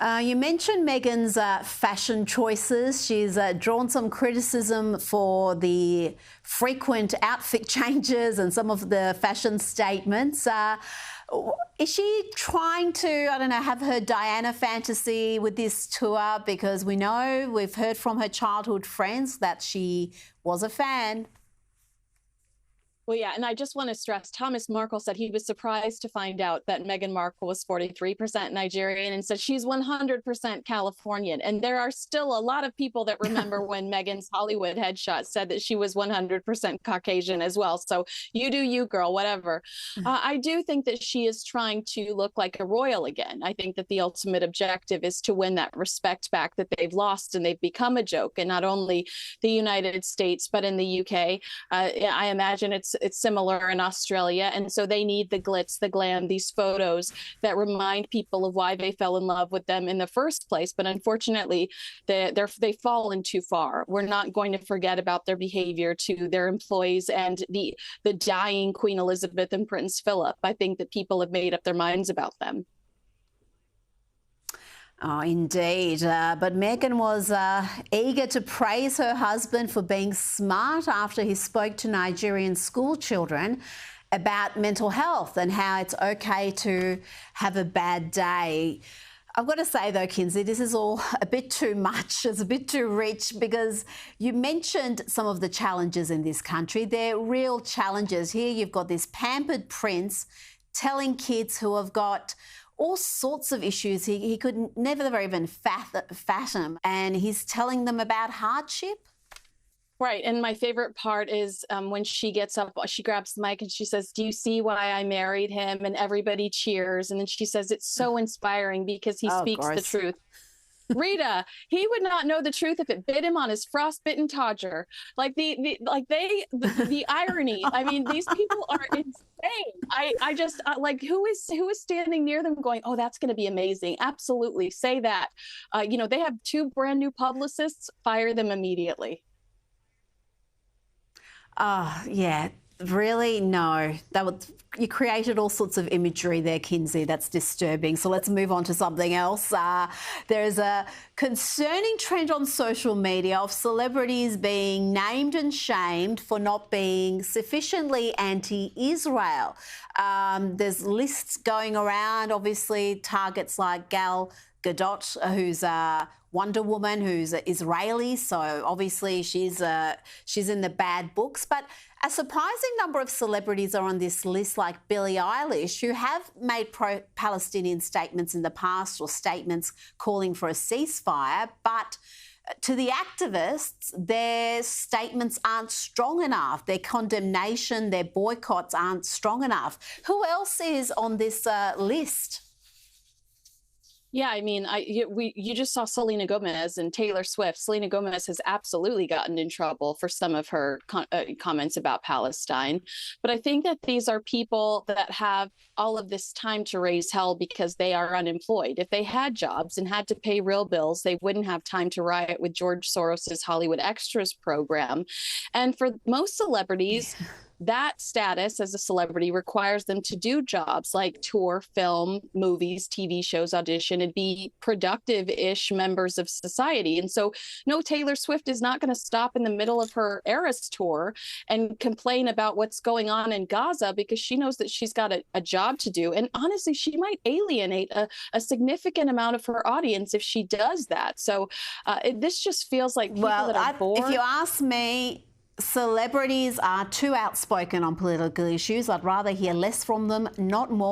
You mentioned Meghan's fashion choices. She's drawn some criticism for the frequent outfit changes and some of the fashion statements. Is she trying to, I don't know, have her Diana fantasy with this tour? Because we know, we've heard from her childhood friends that she was a fan. Well, yeah, and I just want to stress, Thomas Markle said he was surprised to find out that Meghan Markle was 43% Nigerian and said she's 100% Californian. And there are still a lot of people that remember when Meghan's Hollywood headshot said that she was 100% Caucasian as well. So you do you, girl, whatever. I do think that she is trying to look like a royal again. I think that the ultimate objective is to win that respect back that they've lost and they've become a joke in not only the United States, but in the UK. I imagine it's similar in Australia. And so they need the glitz, the glam, these photos that remind people of why they fell in love with them in the first place. But unfortunately, they've fallen too far. We're not going to forget about their behavior to their employees and the dying Queen Elizabeth and Prince Philip. I think that people have made up their minds about them. Oh, indeed. But Meghan was eager to praise her husband for being smart after he spoke to Nigerian school children about mental health and how it's okay to have a bad day. I've got to say, though, Kinsey, this is all a bit too much. It's a bit too rich because you mentioned some of the challenges in this country. They're real challenges. Here you've got this pampered prince telling kids who have got all sorts of issues he could never even fathom, and he's telling them about hardship. Right. And my favorite part is when she gets up, she grabs the mic and she says, "Do you see why I married him?" And everybody cheers. And then she says, "It's so inspiring because he speaks the truth." Rita, he would not know the truth if it bit him on his frostbitten todger. Like the irony. I mean, these people are insane. I just like who is standing near them going, "Oh, that's going to be amazing." Absolutely, say that. They have 2 brand new publicists. Fire them immediately. Yeah. Really? No. You created all sorts of imagery there, Kinsey. That's disturbing. So let's move on to something else. There is a concerning trend on social media of celebrities being named and shamed for not being sufficiently anti-Israel. There's lists going around, obviously, targets like Gal Gadot, who's Wonder Woman, who's Israeli, so obviously she's in the bad books. But a surprising number of celebrities are on this list, like Billie Eilish, who have made pro-Palestinian statements in the past or statements calling for a ceasefire. But to the activists, their statements aren't strong enough. Their condemnation, their boycotts aren't strong enough. Who else is on this list? Yeah, I mean, you just saw Selena Gomez and Taylor Swift. Selena Gomez has absolutely gotten in trouble for some of her comments about Palestine. But I think that these are people that have all of this time to raise hell because they are unemployed. If they had jobs and had to pay real bills, they wouldn't have time to riot with George Soros's Hollywood Extras program. And for most celebrities, that status as a celebrity requires them to do jobs like tour, film, movies, TV shows, audition, and be productive-ish members of society. And so, no, Taylor Swift is not going to stop in the middle of her Eras tour and complain about what's going on in Gaza because she knows that she's got a job to do. And honestly, she might alienate a significant amount of her audience if she does that. So this just feels like people that are bored. If you ask me, celebrities are too outspoken on political issues. I'd rather hear less from them, not more.